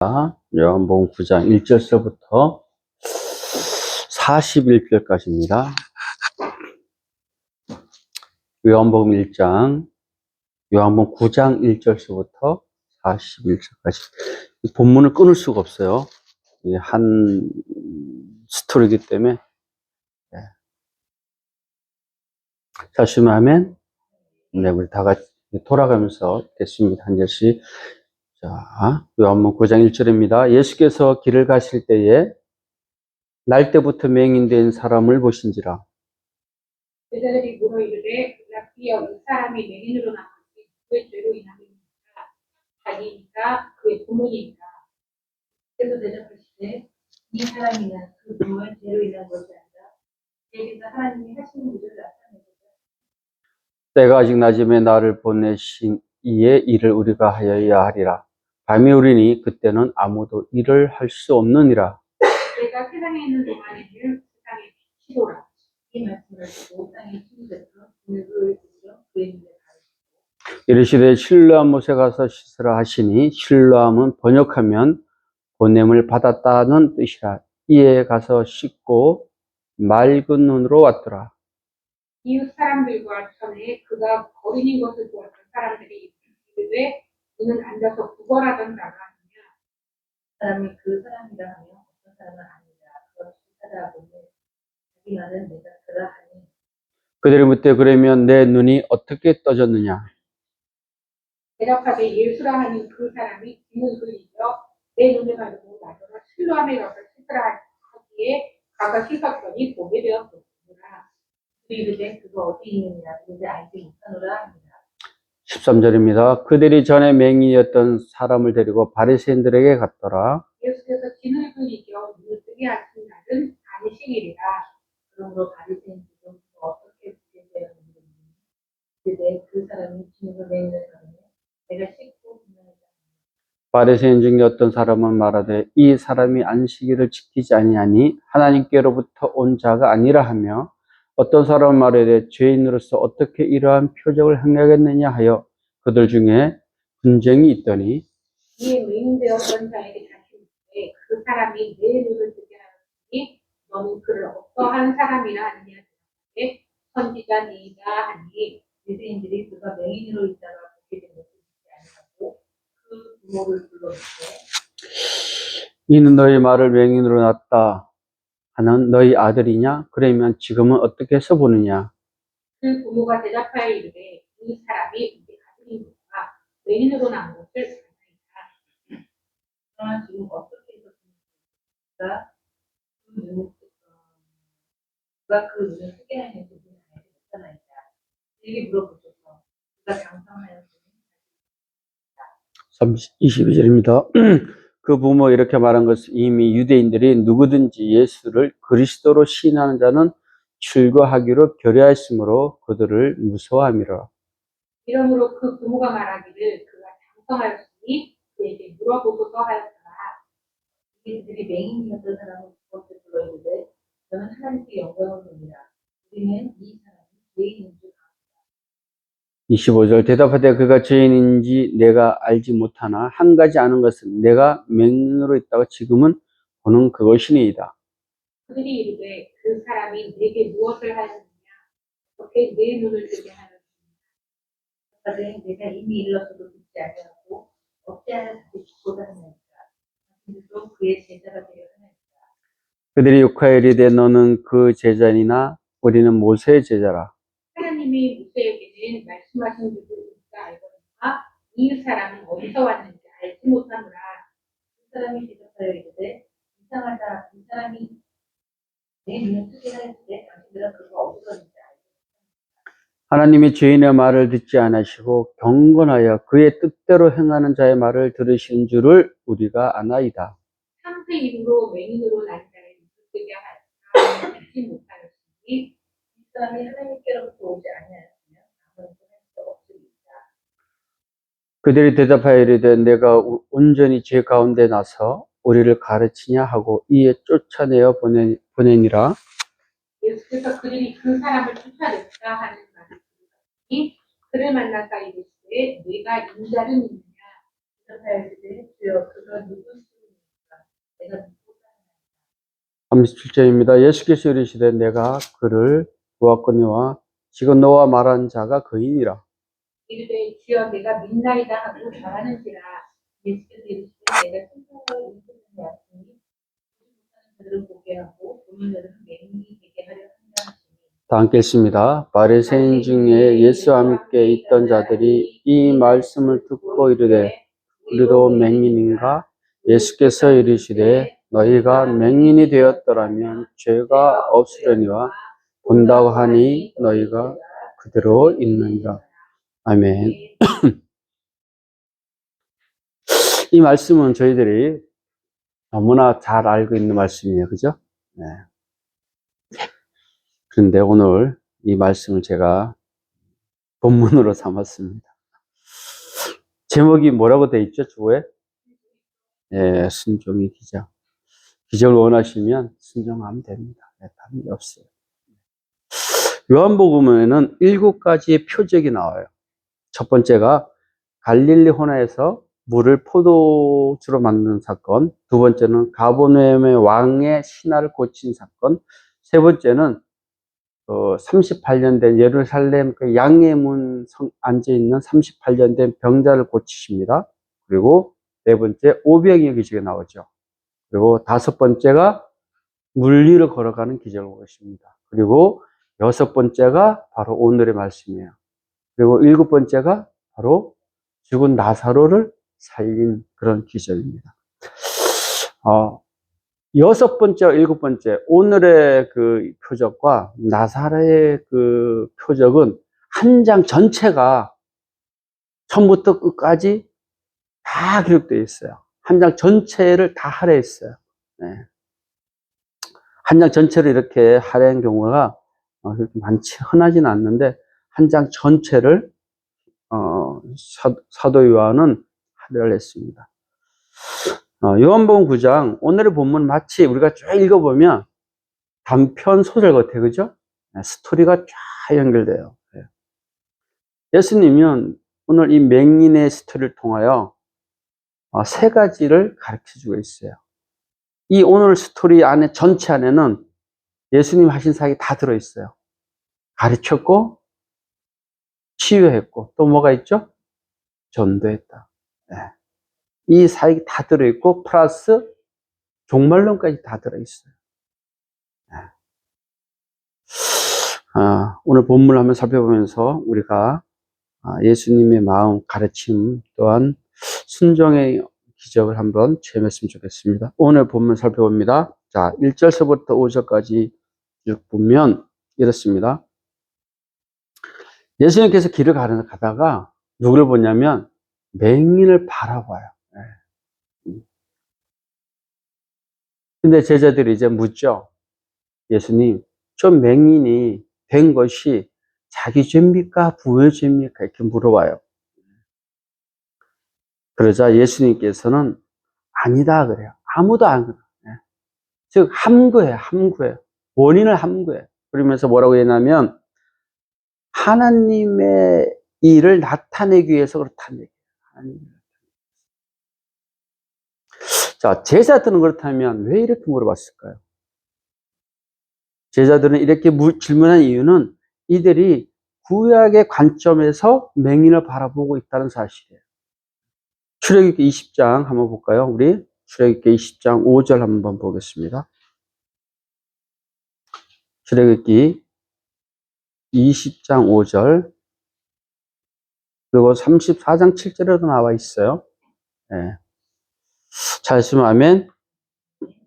요한복음 9장 1절서부터 41절까지입니다. 요한복음 1장, 요한복음 9장 1절서부터 41절까지. 본문을 끊을 수가 없어요. 이게 한 스토리이기 때문에. 자, 주면 네, 우리 다 같이 돌아가면서 읽겠습니다. 한 절씩. 자, 요한복음 9장 1절입니다. 예수께서 길을 가실 때에 날 때부터 맹인된 사람을 보신지라. 제자들이 물어 이르되 랍비여 이 사람이 맹인으로 나왔지 그의 죄로 인함이니까 자기니까 그의 부모니까. 그래서 대답하시되 이 사람이나 그 부모의 죄로 인한 것이 아니라 내게서 하나님이 하시는 일을 나타내고자. 때가 아직 낮음에 나를 보내신 이의 일을 우리가 하여야 하리라. 밤이 오리니 그때는 아무도 일을 할 수 없느니라. 내가 세상에 있는 동안에는 세상의 빛이로라. 이 말씀을 듣고 땅에 친구들은 그를 보시어 그의 눈에 가리시고. 이르시되 실로암 못에 가서 씻으라 하시니 실로암은 번역하면 보냄을 받았다는 뜻이라. 이에 가서 씻고 맑은 눈으로 왔더라. 이웃 사람들과 전에 그가 거린인 것을 보았던 사람들이 이르되 그는 앉아서 구걸하던 자가 아니냐. 사람이 그 사람이라 하며 어떤 사람은 아니라 그가 찾아보니 자기 말은 내가 그라 하니. 그들이 묻되 그러면 내 눈이 어떻게 떠졌느냐. 대답하되 예수라 하는 그 사람이 귀는 흘리며 내 눈을 가지고 나더러 실로암에 가서 씻으라 하기에 가서 씻었더니 보게 되었더라. 이르되 그가 어디 있느냐 이르되 알지 못하노라 합니다. 13절입니다. 그들이 전에 맹인이었던 사람을 데리고 바리새인들에게 갔더라. 예수께서 귀는 흘리며 눈을 뜨게 하신 날은 안식일이라. 그러므로 바리새인들은 어떻게 되게 되었는지 그 사람이 주님을 맹인을 가르며 내가 씻고 분명하다. 바리새인 중에 어떤 사람은 말하되 이 사람이 안식일을 지키지 아니하니 하나님께로부터 온 자가 아니라 하며, 어떤 사람은 말하되 죄인으로서 어떻게 이러한 표적을 행하겠느냐 하여 그들 중에 분쟁이 있더니. 이에 맹인되었던 자에게 다시 묻되 그 사람이 내 눈을 뜨게 하였으니 너는 그를 어떠한 사람이라 하느냐 하되 선지자니이다 하니. 유대인들이 그가 맹인으로 있다가 보게 된 것을 믿지 아니하고 그 부모를 불러놓고 이는 너희 말을 맹인으로 낳았다 하는 너희 아들이냐? 그러면 지금은 어떻게 해서 보느냐? 그 부모가 대답하여 이르되 이 사람이 우리 아들이니까 맹인으로 낳은 것을 알나이다. 그러나 지금 어떻게 해서 그가 그 눈을 뜨게 하는지 우리는 알지 못하나이다. 이렇게 물어보셔서 그가 장성하였으니. 22절입니다. 그 부모 이렇게 말한 것은 이미 유대인들이 누구든지 예수를 그리스도로 시인하는 자는 출교하기로 결의하였으므로 그들을 무서워함이라. 이러므로 그 부모가 말하기를 그가 장성하였으니 그에게 물어보소서 하였더라. 이들이 맹인이었던 사람을 두 번째 불러 이르되 저는 하나님께 영광을 돌리라. 우리는 이 사람이 죄인인 줄 압니다. 25절 대답하되 그가 죄인인지 내가 알지 못하나 한 가지 아는 것은 내가 맹인으로 있다가 지금은 보는 그것이니이다. 그들이 이르되 그 사람이 내게 무엇을 하였느냐 어떻게 내 눈을 뜨게 하였느냐. 그들은 내가 이미 일렀어도 듣지 아니하고 어찌하여 다시 듣고자 하나이까. 그리스도 그의 제자가 되려 하나이까. 그들이 욕하여 이르되 너는 그 제자니나 우리는 모세의 제자라. 하나님이 모세에게는 말씀하신 줄을 우리가 알거니와 이 사람은 어디서 왔는지 알지 못하노라. 그 사람이 대답하여 이르되 이상하다. 이 사람이 내 눈을 뜨게 하였으되 당신들은 그가 어디서 있는지 알지. 하나님이 죄인의 말을 듣지 않으시고 경건하여 그의 뜻대로 행하는 자의 말을 들으신 줄을 우리가 아나이다. 창세 이후로 맹인으로 난 자를 눈을 뜨게 하였으나 듣지 못하였으니 이 사람이 하나님께로부터 오지 아니하였으면 아무것도 할 수 없으리이다. 그들이 대답하여 이르되 내가 온전히 죄 가운데 나서 우리를 가르치냐 하고 이에 쫓아내어 보내니라. 예수께서 그들이 그 사람을 쫓아냈다 하는 말을 들으니 그를 만나사 이르시되 네가 인자를 믿느냐. 대답하여 이르되 주여 그가 누구시냐 37절입니다. 예수께서 이르시되 내가 그를 보았거니와 지금 너와 말한 자가 그이니라. 이르되 주여 내가 믿나이다 하고 말하는지라. 예수께서 이르시되 내가 천사를 인도하는 약속이 못하는 자들을 보게 하고 보는 자들은 맹인이 되게 하려 한다 하시니. 다 함께 읽습니다. 바리새인 중에 예수와 함께 있던 자들이 이 말씀을 듣고 이르되 우리도 맹인인가? 예수께서 이르시되 너희가 맹인이 되었더라면 죄가 없으려니와 본다고 하니 너희가 그대로 있느니라. 아멘. 이 말씀은 저희들이 너무나 잘 알고 있는 말씀이에요. 그죠? 네. 그런데 오늘 이 말씀을 제가 본문으로 삼았습니다. 제목이 뭐라고 돼 있죠, 주에? 예, 순종의 기적. 기적을 원하시면 순종하면 됩니다. 네, 답이 없어요. 요한복음에는 7가지의 표적이 나와요. 첫 번째가 갈릴리 호나에서 물을 포도주로 만드는 사건. 두 번째는 가버나움의 왕의 신하를 고친 사건. 세 번째는 38년 된 예루살렘 그 양의 문 앉아 있는 38년 된 병자를 고치십니다. 그리고 네 번째 오병이의 기적이 나오죠. 그리고 다섯 번째가 물 위를 걸어가는 기적을 보십니다. 그리고 여섯 번째가 바로 오늘의 말씀이에요. 그리고 일곱 번째가 바로 죽은 나사로를 살린 그런 기적입니다. 여섯 번째와 일곱 번째, 오늘의 그 표적과 나사로의 그 표적은 한 장 전체가 처음부터 끝까지 다 기록되어 있어요. 한 장 전체를 다 할애했어요. 네. 한 장 전체를 이렇게 할애한 경우가 그렇게 흔하지는 않는데, 한 장 전체를, 사도 요한은 할애를 했습니다. 요한복음 9장, 오늘의 본문 마치 우리가 쭉 읽어보면 단편 소설 같아요. 그죠? 스토리가 쫙 연결돼요. 예수님은 오늘 이 맹인의 스토리를 통하여 세 가지를 가르쳐 주고 있어요. 이 오늘 스토리 안에, 전체 안에는 예수님 하신 사역이 다 들어있어요. 가르쳤고, 치유했고, 또 뭐가 있죠? 전도했다. 네. 이 사역이 다 들어있고, 플러스 종말론까지 다 들어있어요. 네. 오늘 본문을 한번 살펴보면서 우리가 예수님의 마음, 가르침 또한 순종의 기적을 한번 체험했으면 좋겠습니다. 오늘 본문 살펴봅니다. 자, 1절서부터 5절까지 쭉 보면 이렇습니다. 예수님께서 길을 가다가 누구를 보냐면 맹인을 바라봐요. 근데 제자들이 이제 묻죠. 예수님, 저 맹인이 된 것이 자기 죄입니까? 부의 죄입니까? 이렇게 물어봐요. 그러자 예수님께서는 아니다 그래요. 아무도 안 그래요. 즉 함구해요. 원인을 함구해요. 그러면서 뭐라고 했냐면 하나님의 일을 나타내기 위해서 그렇다는 얘기예요. 자, 제자들은 그렇다면 왜 이렇게 물어봤을까요? 제자들은 이렇게 질문한 이유는 이들이 구약의 관점에서 맹인을 바라보고 있다는 사실이에요. 출애굽기 20장 한번 볼까요? 우리 출애굽기 20장 5절 한번 보겠습니다. 출애굽기 20장 5절 그리고 34장 7절에도 나와 있어요. 네. 잘 있으면 아멘.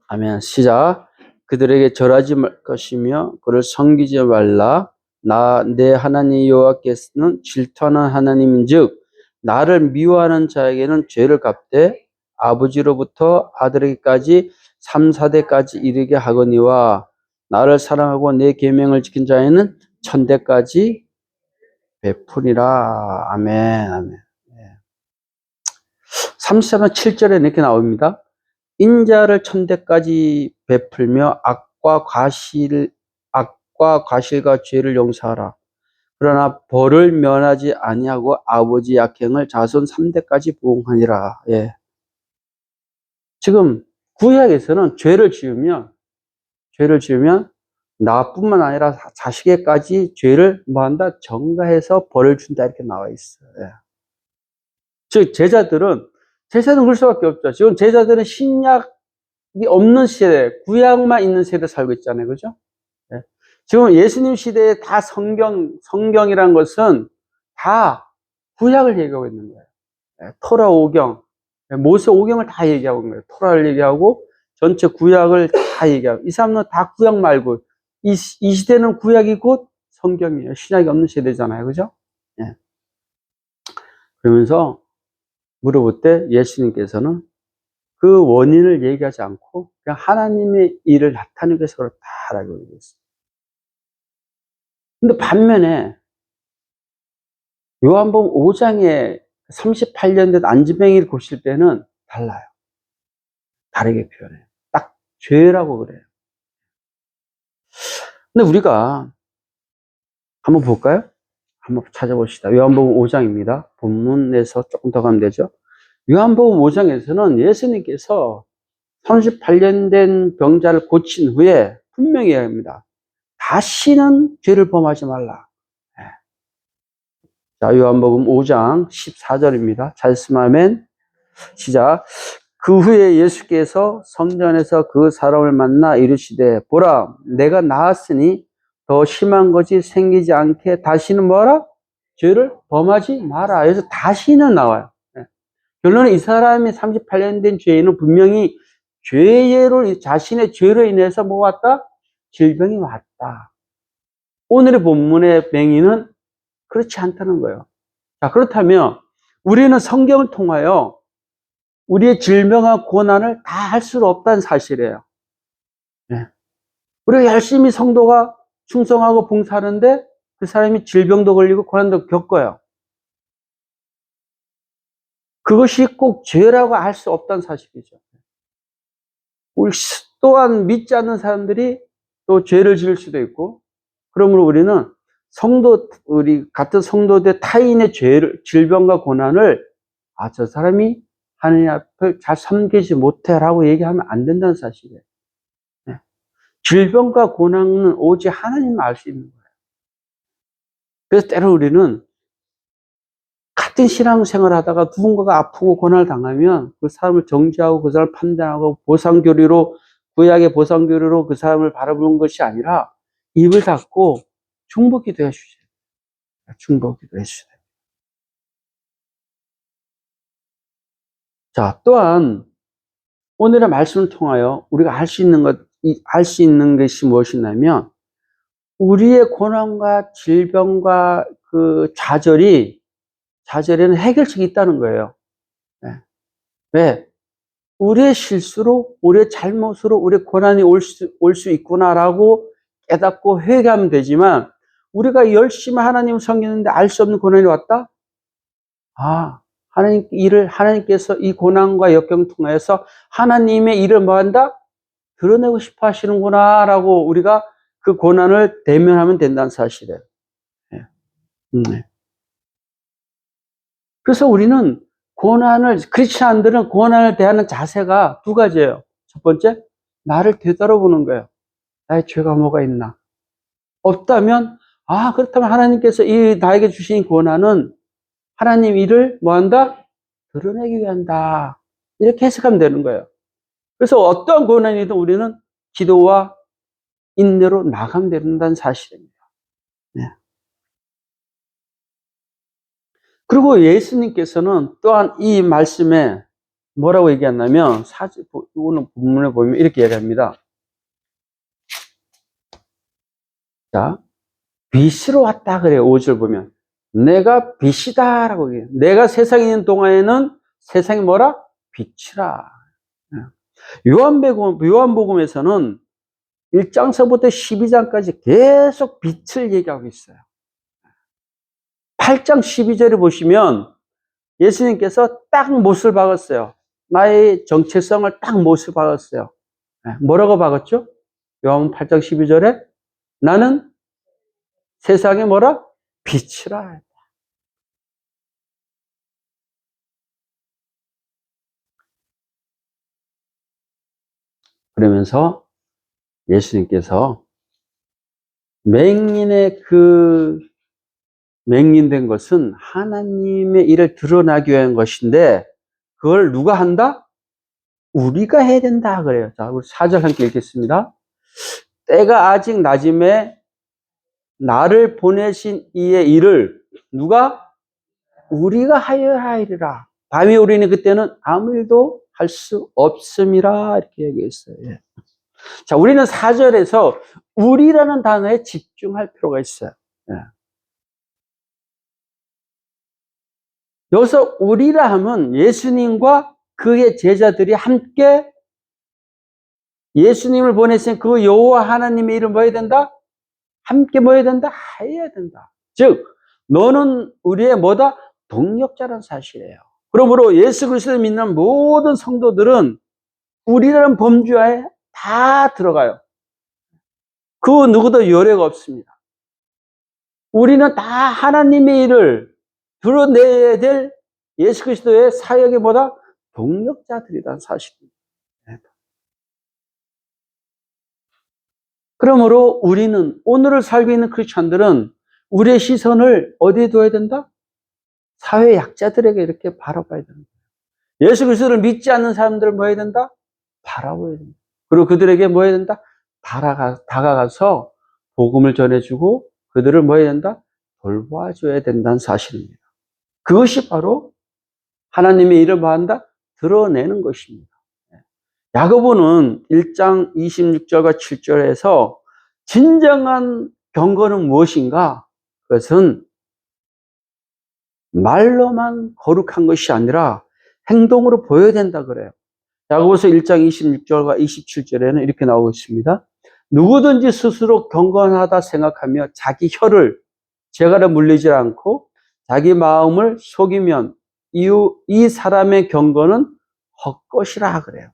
아멘. 시작. 그들에게 절하지 말 것이며 그를 섬기지 말라. 내 하나님 여호와께서는 질투하는 하나님인즉 나를 미워하는 자에게는 죄를 갚되 아버지로부터 아들에게까지 3, 4대까지 이르게 하거니와 나를 사랑하고 내 계명을 지킨 자에는 천대까지 베푸리라. 아멘. 아멘. 34장 7절에 이렇게 나옵니다. 인자를 천대까지 베풀며 악과 과실과 죄를 용서하라. 그러나 벌을 면하지 아니하고 아버지 약행을 자손 3대까지 보응하니라. 예. 지금 구약에서는 죄를 지으면 죄를 지으면 나뿐만 아니라 자식에까지 죄를 뭐한다? 전가해서 벌을 준다 이렇게 나와 있어요. 예. 즉 제자들은 그럴 수밖에 없죠. 지금 제자들은 신약이 없는 시대, 구약만 있는 세대에 살고 있잖아요, 그죠? 예. 지금 예수님 시대에 다 성경이란 것은 다 구약을 얘기하고 있는 거예요. 예. 토라 5경, 모세 5경을 다 얘기하고 있는 거예요. 토라를 얘기하고 전체 구약을 다 얘기하고, 이 사람은 다 구약 말고 이 시대는 구약이 곧 성경이에요. 신약이 없는 시대잖아요, 그죠? 예. 그러면서 물어볼 때 예수님께서는 그 원인을 얘기하지 않고 그냥 하나님의 일을 나타내기 위해서 그렇다라고 얘기했어요. 근데 반면에 요한복음 5장에 38년 된 안지병이를 고칠 때는 달라요. 다르게 표현해요. 딱 죄라고 그래요. 근데 우리가 한번 볼까요? 한번 찾아봅시다. 요한복음 5장입니다. 본문에서 조금 더 가면 되죠. 요한복음 5장에서는 예수님께서 38년 된 병자를 고친 후에 분명히 합니다. 다시는 죄를 범하지 말라. 자, 요한복음 5장 14절입니다. 잘 쓰면 아멘. 시작. 그 후에 예수께서 성전에서 그 사람을 만나 이르시되 보라 내가 나았으니 더 심한 것이 생기지 않게 다시는 뭐라? 죄를 범하지 마라. 그래서 다시는 나와요. 결론은 이 사람이 38년 된 죄인은 분명히 자신의 죄로 인해서 뭐 왔다? 질병이 왔다. 오늘의 본문의 맹인은 그렇지 않다는 거예요. 자, 그렇다면 우리는 성경을 통하여 우리의 질병과 고난을 다 할 수는 없다는 사실이에요. 네. 우리가 열심히 성도가 충성하고 봉사하는데 그 사람이 질병도 걸리고 고난도 겪어요. 그것이 꼭 죄라고 할 수 없다는 사실이죠. 우리 또한 믿지 않는 사람들이 또 죄를 지을 수도 있고, 그러므로 우리는 우리 같은 성도들 타인의 질병과 고난을, 저 사람이 하느님 앞을 잘 섬기지 못해라고 얘기하면 안 된다는 사실이에요. 네. 질병과 고난은 오직 하나님만 알 수 있는 거예요. 그래서 때로 우리는 같은 신앙생활 하다가 누군가가 아프고 고난을 당하면 그 사람을 정죄하고 그 사람을 판단하고 구약의 보상교리로 그 사람을 바라보는 것이 아니라 입을 닫고 중보기도 해주세요. 중보기도 해주세요. 자, 또한 오늘의 말씀을 통하여 우리가 알 수 있는 것이 무엇이냐면 우리의 고난과 질병과 그 좌절에는 해결책이 있다는 거예요. 네. 왜? 우리의 실수로, 우리의 잘못으로 우리의 고난이 올 수 있구나라고 깨닫고 회개하면 되지만 우리가 열심히 하나님을 섬기는데 알 수 없는 고난이 왔다? 하나님께서 이 고난과 역경을 통해서 하나님의 일을 뭐한다? 드러내고 싶어 하시는구나라고 우리가 그 고난을 대면하면 된다는 사실이에요. 네. 네. 그래서 우리는 크리스찬들은 고난을 대하는 자세가 두 가지예요. 첫 번째, 나를 되돌아보는 거예요. 나의 죄가 뭐가 있나? 없다면, 그렇다면 하나님께서 나에게 주신 고난은 하나님 일을 뭐한다? 드러내기 위한다. 이렇게 해석하면 되는 거예요. 그래서 어떠한 고난이든 우리는 기도와 인내로 나가면 된다는 사실입니다. 네. 그리고 예수님께서는 또한 이 말씀에 뭐라고 얘기했냐면, 오늘 본문에 보면 이렇게 얘기합니다. 자, 빛으로 왔다 그래요. 5절 보면. 내가 빛이다라고 얘기해요. 내가 세상에 있는 동안에는 세상이 뭐라? 빛이라. 요한복음에서는 1장서부터 12장까지 계속 빛을 얘기하고 있어요. 8장 12절에 보시면 예수님께서 딱 못을 박았어요. 나의 정체성을 딱 못을 박았어요. 뭐라고 박았죠? 요한복음 8장 12절에 나는 세상에 뭐라? 빛이라. 그러면서 예수님께서 맹인된 것은 하나님의 일을 드러나기 위한 것인데, 그걸 누가 한다? 우리가 해야 된다 그래요. 자, 우리 4절 함께 읽겠습니다. 때가 아직 낮음에 나를 보내신 이의 일을 누가? 우리가 하여야 하리라. 밤에 우리는 그때는 아무 일도 할 수 없음이라 이렇게 얘기했어요. 예. 자, 우리는 4절에서 우리라는 단어에 집중할 필요가 있어요. 예. 여기서 우리라 하면 예수님과 그의 제자들이 함께 예수님을 보내신 그 여호와 하나님의 이름 뭐 해야 된다? 함께 뭐 해야 된다? 해야 된다. 즉, 너는 우리의 뭐다? 동력자라는 사실이에요. 그러므로 예수 그리스도를 믿는 모든 성도들은 우리라는 범주하에 다 들어가요. 그 누구도 요래가 없습니다. 우리는 다 하나님의 일을 드러내야 될 예수 그리스도의 사역의 뭐다? 동력자들이라는 사실입니다. 그러므로 우리는 오늘을 살고 있는 크리스천들은 우리의 시선을 어디에 둬야 된다? 사회 약자들에게 이렇게 바라봐야 된다. 예수 그리스도를 믿지 않는 사람들을 뭐 해야 된다? 바라봐야 된다. 그리고 그들에게 뭐 해야 된다? 다가가서 복음을 전해주고 그들을 뭐 해야 된다? 돌봐줘야 된다는 사실입니다. 그것이 바로 하나님의 일을 뭐 한다? 드러내는 것입니다. 야고보는 1장 26절과 7절에서 진정한 경건은 무엇인가? 그것은 말로만 거룩한 것이 아니라 행동으로 보여야 된다 그래요. 야고보서 1장 26절과 27절에는 이렇게 나오고 있습니다. 누구든지 스스로 경건하다 생각하며 자기 혀를 재갈아 물리지 않고 자기 마음을 속이면 이 사람의 경건은 헛것이라 그래요.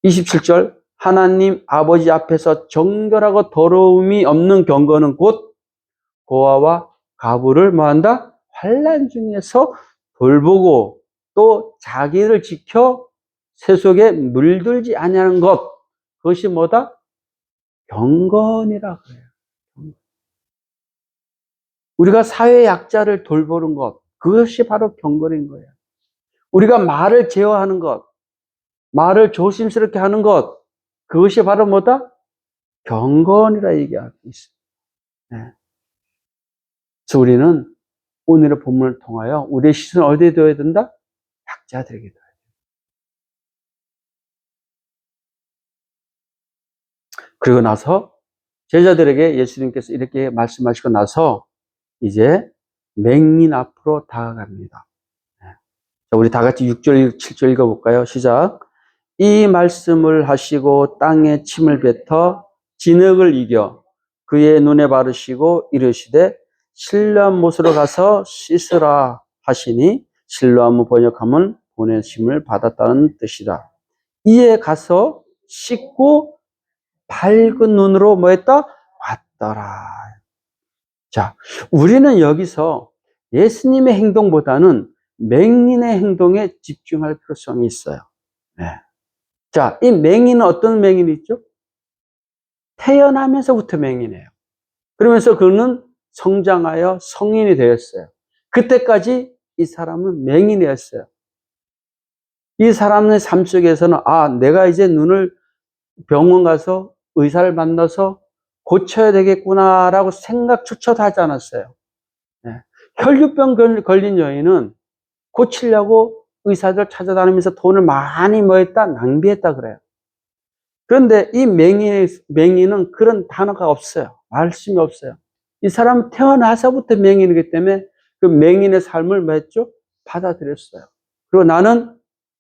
27절 하나님 아버지 앞에서 정결하고 더러움이 없는 경건은 곧 고아와 가부를 뭐한다? 환난 중에서 돌보고 또 자기를 지켜 세속에 물들지 아니하는 것, 그것이 뭐다? 경건이라 그래요. 우리가 사회 약자를 돌보는 것, 그것이 바로 경건인 거예요. 우리가 말을 제어하는 것, 말을 조심스럽게 하는 것, 그것이 바로 뭐다? 경건이라 얘기하고 있습니다. 네. 그래서 우리는 오늘의 본문을 통하여 우리의 시선을 어디에 둬야 된다? 약자들에게 둬야 된다. 그리고 나서 제자들에게 예수님께서 이렇게 말씀하시고 나서 이제 맹인 앞으로 다가갑니다. 자, 우리 다 같이 6절, 7절 읽어볼까요? 시작. 이 말씀을 하시고 땅에 침을 뱉어 진흙을 이겨 그의 눈에 바르시고 이르시되 실로암 못으로 가서 씻으라 하시니 실로암 번역하면 보내심을 받았다는 뜻이라. 이에 가서 씻고 밝은 눈으로 뭐 했다? 왔더라. 자, 우리는 여기서 예수님의 행동보다는 맹인의 행동에 집중할 필요성이 있어요. 네. 자, 이 맹인은 어떤 맹인이 있죠? 태어나면서부터 맹인이에요. 그러면서 그는 성장하여 성인이 되었어요. 그때까지 이 사람은 맹인이었어요. 이 사람의 삶 속에서는 내가 이제 눈을 병원 가서 의사를 만나서 고쳐야 되겠구나라고 생각조차도 하지 않았어요. 네. 혈류병 걸린 여인은 고치려고 의사들 찾아다니면서 돈을 많이 뭐했다? 낭비했다 그래요. 그런데 이 맹인은 그런 단어가 없어요. 말씀이 없어요. 이 사람은 태어나서부터 맹인이기 때문에 그 맹인의 삶을 뭐 했죠? 받아들였어요. 그리고 나는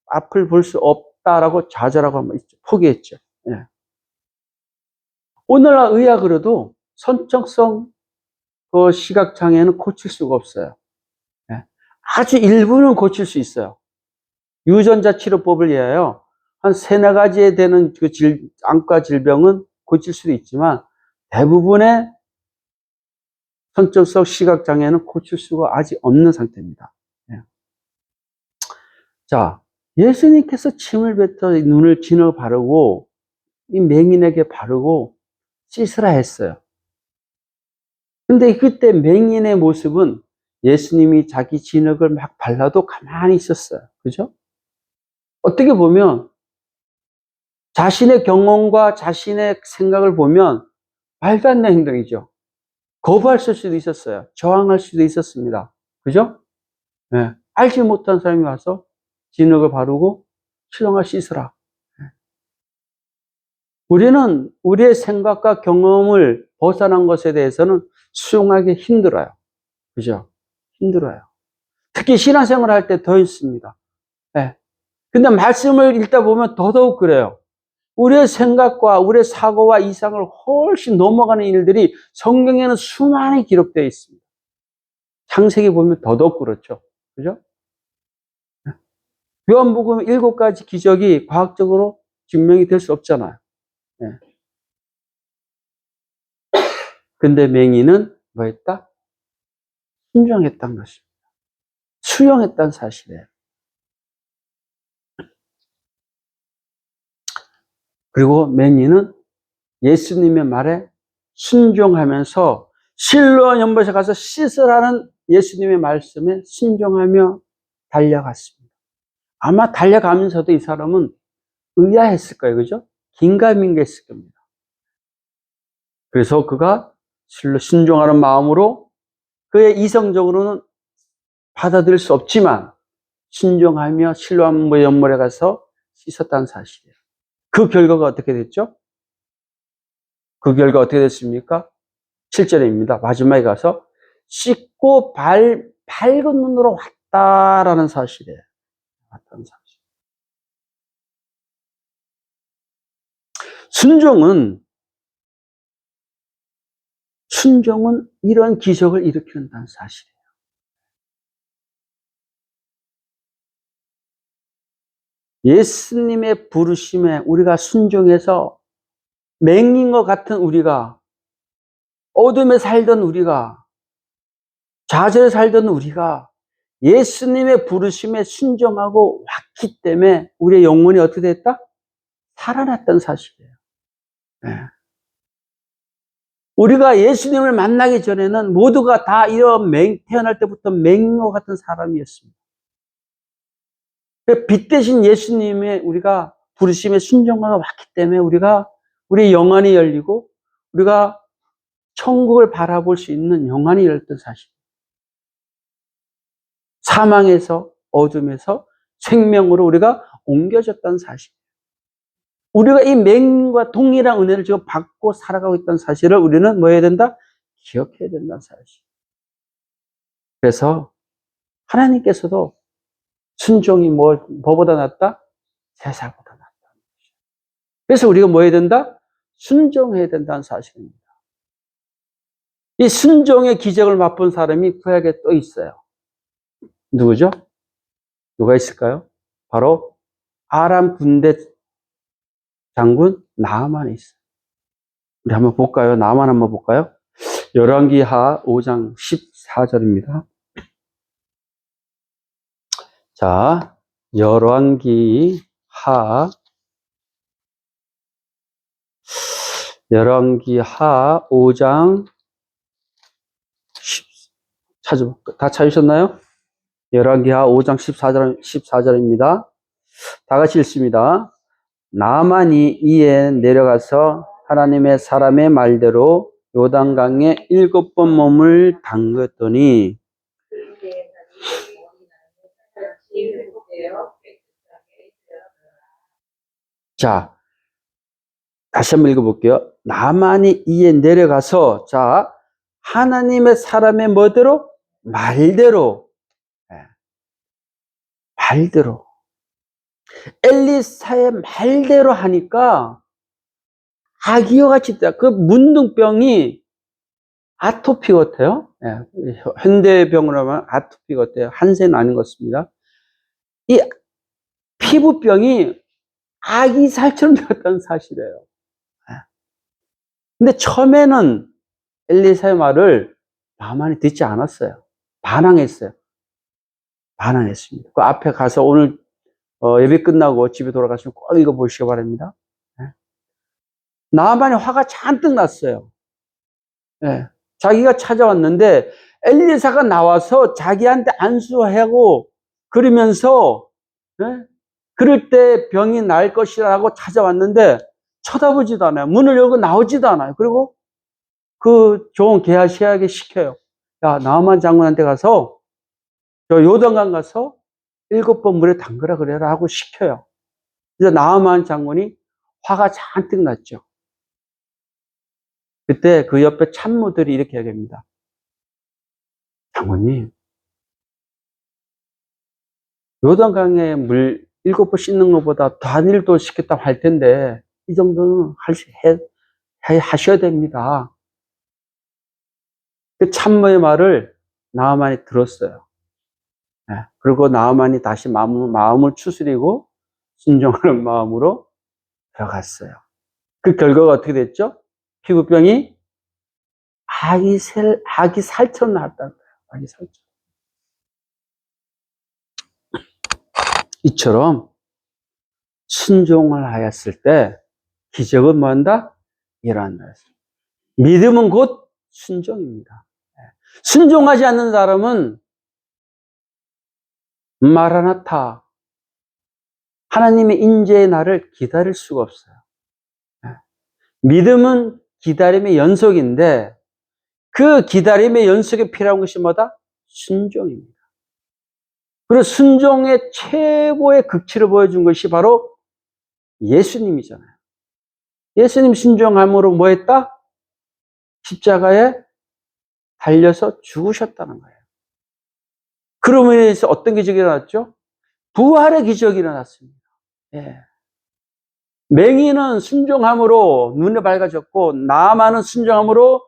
앞을 볼 수 없다라고 좌절하고 한번 있죠. 포기했죠. 예. 오늘날 의학으로도 선천성 그 시각장애는 고칠 수가 없어요. 예. 아주 일부는 고칠 수 있어요. 유전자 치료법을 위하여 한 3-4가지에 되는 그 안과 질병은 고칠 수도 있지만 대부분의 선천성 시각장애는 고칠 수가 아직 없는 상태입니다. 예. 자, 예수님께서 침을 뱉어 눈을 진흙 바르고 이 맹인에게 바르고 씻으라 했어요. 근데 그때 맹인의 모습은 예수님이 자기 진흙을 막 발라도 가만히 있었어요. 그죠? 어떻게 보면 자신의 경험과 자신의 생각을 보면 말도 안 되는 행동이죠. 거부할 수도 있었어요. 저항할 수도 있었습니다. 그죠? 네. 알지 못한 사람이 와서 진흙을 바르고 신랑아 씻으라. 우리는 우리의 생각과 경험을 벗어난 것에 대해서는 수용하기 힘들어요. 그죠? 힘들어요. 특히 신앙생활 할 때 더 있습니다. 네. 근데 말씀을 읽다 보면 더더욱 그래요. 우리의 생각과 우리의 사고와 이상을 훨씬 넘어가는 일들이 성경에는 수많이 기록되어 있습니다. 창세기 보면 더더욱 그렇죠. 그죠? 요한복음 7가지 기적이 과학적으로 증명이 될 수 없잖아요. 네. 근데 맹인은 뭐 했다? 순종했다는 것입니다. 수용했다는 사실이에요. 그리고 맹인은 예수님의 말에 순종하면서 실로암 연못에 가서 씻으라는 예수님의 말씀에 순종하며 달려갔습니다. 아마 달려가면서도 이 사람은 의아했을 거예요. 그죠? 긴가민가했을 겁니다. 그래서 그가 실로 순종하는 마음으로 그의 이성적으로는 받아들일 수 없지만 순종하며 실로암 연못에 가서 씻었다는 사실이에요. 그 결과가 어떻게 됐죠? 그 결과 어떻게 됐습니까? 7절입니다. 마지막에 가서 씻고 밝은 눈으로 왔다라는 사실이에요. 왔다는 사실. 순종은 이런 기적을 일으킨다는 사실이에요. 예수님의 부르심에 우리가 순종해서 맹인과 같은 우리가, 어둠에 살던 우리가, 좌절에 살던 우리가 예수님의 부르심에 순종하고 왔기 때문에 우리의 영혼이 어떻게 됐다? 살아났다는 사실이에요. 네. 우리가 예수님을 만나기 전에는 모두가 다 이런 태어날 때부터 맹인과 같은 사람이었습니다. 빛 대신 예수님의 우리가 부르심에 순종하고 왔기 때문에 우리 영안이 열리고 우리가 천국을 바라볼 수 있는 영안이 열렸던 사실. 사망에서 어둠에서 생명으로 우리가 옮겨졌다는 사실. 우리가 이 맹인과 동일한 은혜를 지금 받고 살아가고 있다는 사실을 우리는 뭐 해야 된다? 기억해야 된다는 사실. 그래서 하나님께서도 순종이 뭐보다 낫다? 제사보다 낫다. 그래서 우리가 뭐 해야 된다? 순종해야 된다는 사실입니다. 이 순종의 기적을 맛본 사람이 구약에 또 있어요. 누구죠? 누가 있을까요? 바로 아람 군대 장군 나아만이 있어요. 우리 한번 볼까요? 나아만 한번 볼까요? 열왕기하 5장 14절입니다. 자, 열왕기하 5장 다 찾으셨나요? 열왕기하 5장 14절입니다. 다 같이 읽습니다. 나아만이 이에 내려가서 하나님의 사람의 말대로 요단강에 7번 몸을 담갔더니 자, 다시 한번 읽어볼게요. 나아만이 이에 내려가서 자, 하나님의 사람의 뭐대로? 말대로 엘리사의 말대로 하니까 아기와 같이 있다. 그 문둥병이 아토피 같아요. 현대병으로 하면 아토피 같아요. 한세는 아닌 것 같습니다. 이 피부병이 아기 살처럼 되었다는 사실이에요. 근데 처음에는 엘리사의 말을 나만이 듣지 않았어요. 반항했어요. 반항했습니다. 그 앞에 가서 오늘 예배 끝나고 집에 돌아가시면 꼭 읽어보시기 바랍니다. 나만이 화가 잔뜩 났어요. 예. 자기가 찾아왔는데 엘리사가 나와서 자기한테 안수하고 그러면서, 예? 그럴 때 병이 나을 것이라고 찾아왔는데 쳐다보지도 않아요. 문을 열고 나오지도 않아요. 그리고 그 좋은 게하시에게 시켜요. 야, 나만 장군한테 가서 저 요단강 가서 7번 물에 담그라 그래라 하고 시켜요. 그래서 나만 장군이 화가 잔뜩 났죠. 그때 그 옆에 참모들이 이렇게 얘기합니다. 장군님, 요단강에 물 7번 씻는 것보다 더한 일도 시켰다고 할 텐데 이 정도는 하셔야 됩니다. 그 참모의 말을 나아만이 들었어요. 네. 그리고 나아만이 다시 마음을 추스리고 순종하는 마음으로 들어갔어요. 그 결과가 어떻게 됐죠? 피부병이 아기 살처럼 나왔다는 거예요. 아기 살처럼. 이처럼 순종을 하였을 때 기적은 뭐한다? 일어난다. 믿음은 곧 순종입니다. 순종하지 않는 사람은 마라나타, 하나님의 인재의 날을 기다릴 수가 없어요. 믿음은 기다림의 연속인데 그 기다림의 연속에 필요한 것이 뭐다? 순종입니다. 그리고 순종의 최고의 극치를 보여준 것이 바로 예수님이잖아요. 예수님 순종함으로 뭐 했다? 십자가에 달려서 죽으셨다는 거예요. 그러므로 인해서 어떤 기적이 일어났죠? 부활의 기적이 일어났습니다. 예. 맹인은 순종함으로 눈이 밝아졌고 나아만은 순종함으로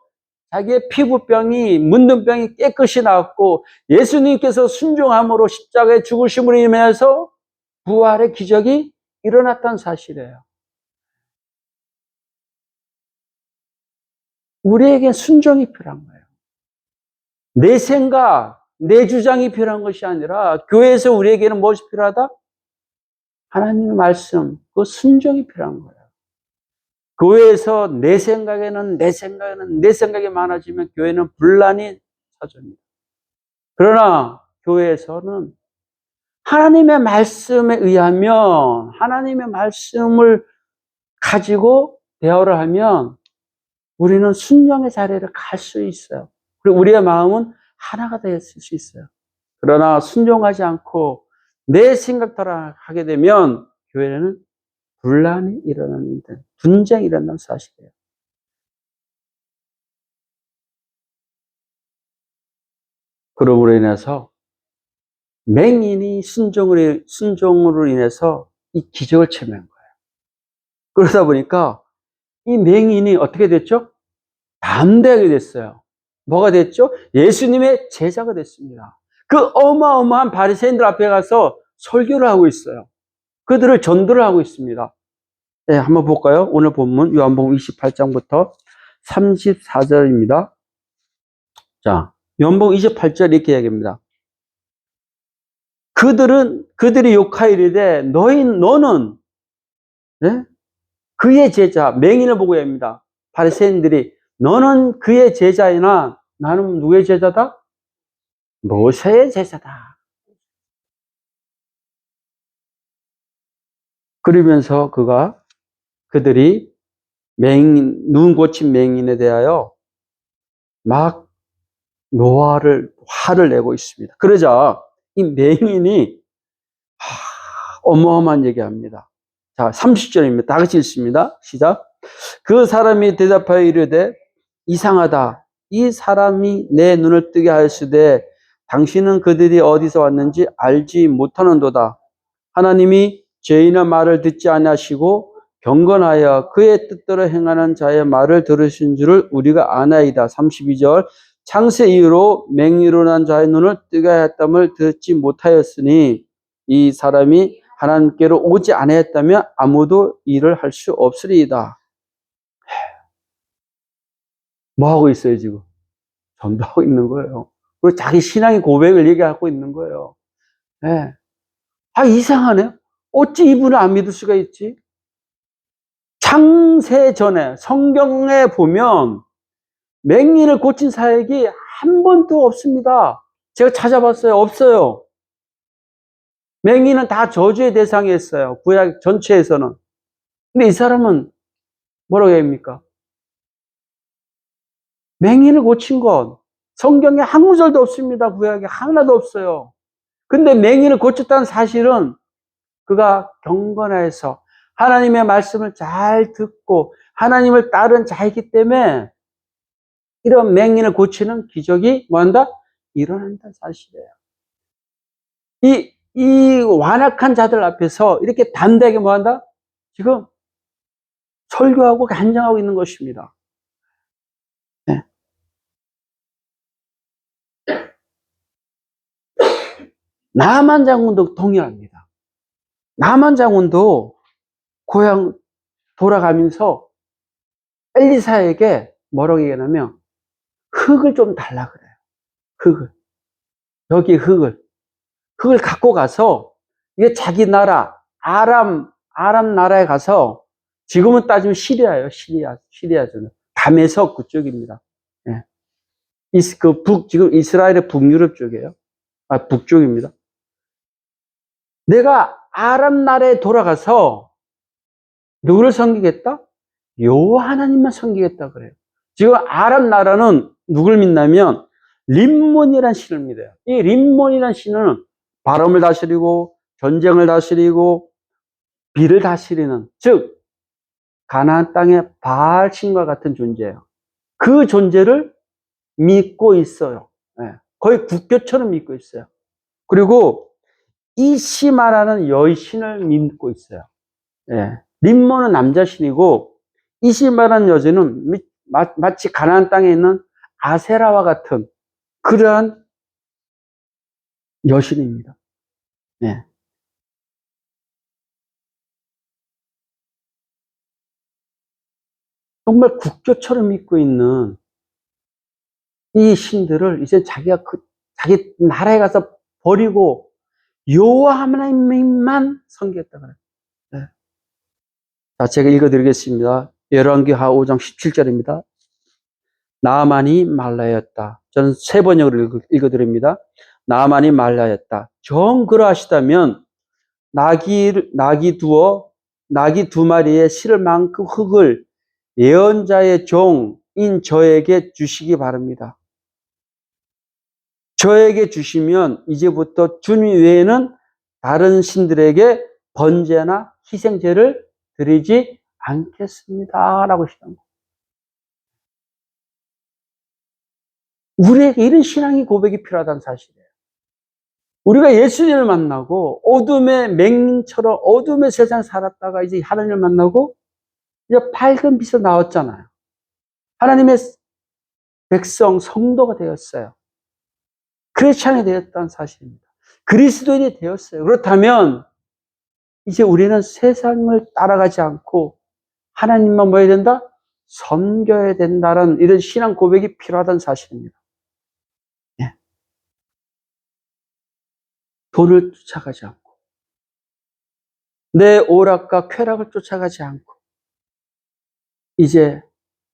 자기의 피부병이 문둥병이 깨끗이 나았고 예수님께서 순종함으로 십자가에 죽으심으로 인해서 부활의 기적이 일어났다는 사실이에요. 우리에게 순종이 필요한 거예요. 내 생각, 내 주장이 필요한 것이 아니라 교회에서 우리에게는 무엇이 필요하다? 하나님의 말씀, 그 순종이 필요한 거예요. 교회에서 내 생각이 많아지면 교회는 분란이 찾아옵니다. 그러나 교회에서는 하나님의 말씀에 의하면 하나님의 말씀을 가지고 대화를 하면 우리는 순종의 자리를 갈 수 있어요. 그리고 우리의 마음은 하나가 되었을 수 있어요. 그러나 순종하지 않고 내 생각대로 하게 되면 교회는 분란이 일어나는 데 분쟁이 일어나는 사실이에요. 그러므로 인해서 맹인이 순종으로 인해서 이 기적을 체험한 거예요. 그러다 보니까 이 맹인이 어떻게 됐죠? 담대하게 됐어요. 뭐가 됐죠? 예수님의 제자가 됐습니다. 그 어마어마한 바리새인들 앞에 가서 설교를 하고 있어요. 그들을 전도를 하고 있습니다. 네, 한번 볼까요? 오늘 본문 요한복음 28장부터 34절입니다. 자, 요한복음 28절 이렇게 얘기합니다. 그들이 욕하이르되 너는 네? 그의 제자 맹인을 보고 합니다. 바리새인들이 너는 그의 제자이나 나는 누구의 제자다? 모세의 제자다. 그러면서 그들이 눈 고친 맹인에 대하여 막 화를 내고 있습니다. 그러자 이 맹인이 어마어마한 얘기합니다. 자, 30절입니다. 다 같이 읽습니다. 시작. 그 사람이 대답하여 이르되 이상하다. 이 사람이 내 눈을 뜨게 하였으되 당신은 그들이 어디서 왔는지 알지 못하는도다. 하나님이 죄인의 말을 듣지 아니하시고 경건하여 그의 뜻대로 행하는 자의 말을 들으신 줄을 우리가 아나이다. 32절. 창세 이후로 맹인으로 난 자의 눈을 뜨게 하였dam을 듣지 못하였으니 이 사람이 하나님께로 오지 아니했다면 아무도 일을 할 수 없으리이다. 뭐 하고 있어요, 지금? 전도하고 있는 거예요. 그리고 자기 신앙의 고백을 얘기하고 있는 거예요. 네. 이상하네. 어찌 이분을 안 믿을 수가 있지? 창세 전에 성경에 보면 맹인을 고친 사역이 한 번도 없습니다. 제가 찾아봤어요. 없어요. 맹인은 다 저주의 대상이었어요. 구약 전체에서는. 근데 이 사람은 뭐라고 해야 합니까? 맹인을 고친 것. 성경에 한 구절도 없습니다. 구약에 하나도 없어요. 근데 맹인을 고쳤다는 사실은 그가 경건해서 하나님의 말씀을 잘 듣고 하나님을 따른 자이기 때문에 이런 맹인을 고치는 기적이 뭐한다? 일어난다는 사실이에요. 이 완악한 자들 앞에서 이렇게 담대하게 뭐한다? 지금 설교하고 간증하고 있는 것입니다. 네. 나만 장군도 동일합니다. 나만 장군도 고향 돌아가면서 엘리사에게 뭐라고 얘기하냐면 흙을 좀 달라 그래요. 흙을. 여기 흙을 갖고 가서 이게 자기 나라 아람 나라에 가서 지금은 따지면 시리아예요. 시리아죠. 담에석 그쪽입니다. 예. 지금 이스라엘의 북유럽 쪽이에요. 북쪽입니다. 내가 아람 나라에 돌아가서 누구를 섬기겠다? 여호와 하나님만 섬기겠다 그래요. 지금 아람 나라는 누굴 믿냐면 림몬이라는 신을 믿어요. 이 림몬이라는 신은 바람을 다스리고 전쟁을 다스리고 비를 다스리는, 즉 가나안 땅의 바알 신과 같은 존재예요. 그 존재를 믿고 있어요. 예. 거의 국교처럼 믿고 있어요. 그리고 이시마라는 여신을 믿고 있어요. 예. 림몬은 남자 신이고 이시마라는 여자는 마치 가나안 땅에 있는 아세라와 같은 그러한 여신입니다. 예. 정말 국교처럼 믿고 있는 이 신들을 이제 자기가 자기 나라에 가서 버리고 여호와 하나님만 섬기겠다 그래요. 네. 자, 제가 읽어드리겠습니다. 열왕기하 5장 17절입니다. 나아만이 말라였다. 저는 세 번역으로 읽어드립니다. 나아만이 말라였다. 정 그러하시다면 나귀 두 마리의 실을 만큼 흙을 예언자의 종인 저에게 주시기 바랍니다. 저에게 주시면 이제부터 주님 외에는 다른 신들에게 번제나 희생제를 드리지 않겠습니다. 라고 하시는 거예요. 우리에게 이런 신앙의 고백이 필요하다는 사실이에요. 우리가 예수님을 만나고 어둠의 맹인처럼 어둠의 세상 살았다가 이제 하나님을 만나고 이제 밝은 빛으로 나왔잖아요. 하나님의 백성, 성도가 되었어요. 크리스찬이 되었다는 사실입니다. 그리스도인이 되었어요. 그렇다면 이제 우리는 세상을 따라가지 않고 하나님만 뭐 해야 된다? 섬겨야 된다는 이런 신앙 고백이 필요하다는 사실입니다. 예. 돈을 쫓아가지 않고 내 오락과 쾌락을 쫓아가지 않고 이제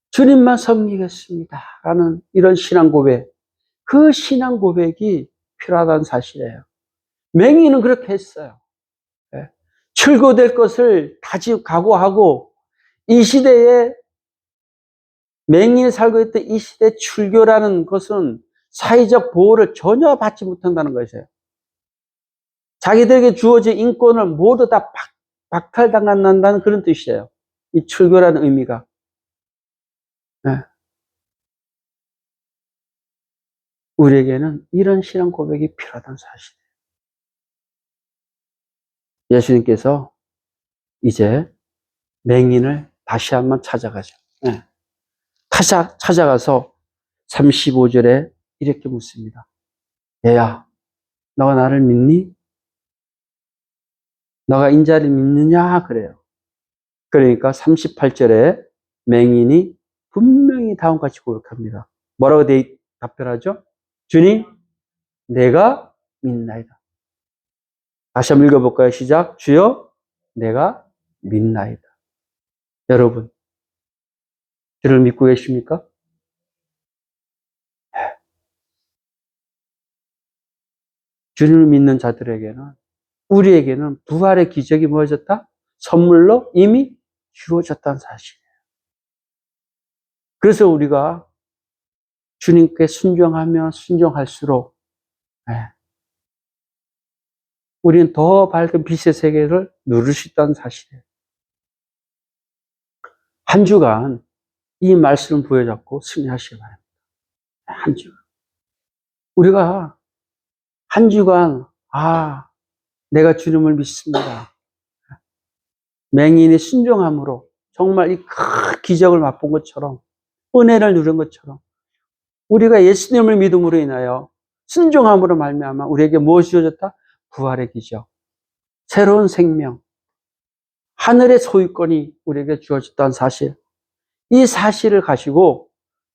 주님만 섬기겠습니다 라는 이런 신앙 고백, 그 신앙 고백이 필요하다는 사실이에요. 맹인은 그렇게 했어요. 예. 출교될 것을 각오하고 이 시대에 맹인이 살고 있던 이 시대 출교라는 것은 사회적 보호를 전혀 받지 못한다는 것이에요. 자기들에게 주어진 인권을 모두 다 박탈당한다는 그런 뜻이에요. 이 출교라는 의미가. 네. 우리에게는 이런 신앙 고백이 필요하다는 사실이에요. 예수님께서 이제 맹인을 다시 한번 찾아가죠. 네. 찾아가서 35절에 이렇게 묻습니다. 얘야, 너가 나를 믿니? 너가 인자를 믿느냐? 그래요. 그러니까 38절에 맹인이 분명히 다음과 같이 고백합니다. 뭐라고 답변하죠? 주님, 내가 믿나이다. 다시 한번 읽어볼까요? 시작. 주여, 내가 믿나이다. 여러분, 주를 믿고 계십니까? 주를 믿는 자들에게는, 우리에게는 부활의 기적이 뭐였다? 선물로 이미 주어졌다는 사실이에요. 그래서 우리가 주님께 순종하면 순종할수록 우리는 더 밝은 빛의 세계를 누릴 수 있다는 사실이에요. 한 주간 이 말씀을 부여잡고 승리하시기 바랍니다. 한 주간. 우리가 한 주간, 내가 주님을 믿습니다. 맹인의 순종함으로 정말 이 큰 기적을 맛본 것처럼, 은혜를 누린 것처럼, 우리가 예수님을 믿음으로 인하여 순종함으로 말미암아 우리에게 무엇이 주어졌다? 부활의 기적, 새로운 생명, 하늘의 소유권이 우리에게 주어졌다는 사실. 이 사실을 가지고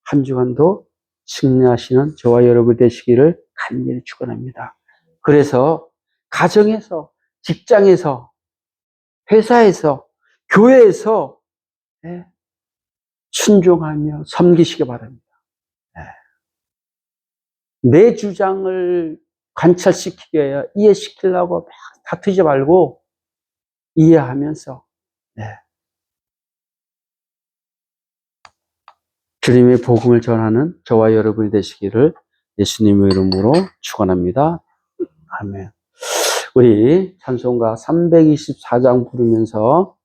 한 주간도 승리하시는 저와 여러분 되시기를 간절히 축원합니다. 그래서 가정에서, 직장에서, 회사에서, 교회에서 순종하며 섬기시기 바랍니다. 내 주장을 관찰시키기 위해 이해시키려고 막 다투지 말고 이해하면서 주님의 복음을 전하는 저와 여러분이 되시기를 예수님의 이름으로 축원합니다. 아멘. 우리 찬송가 324장 부르면서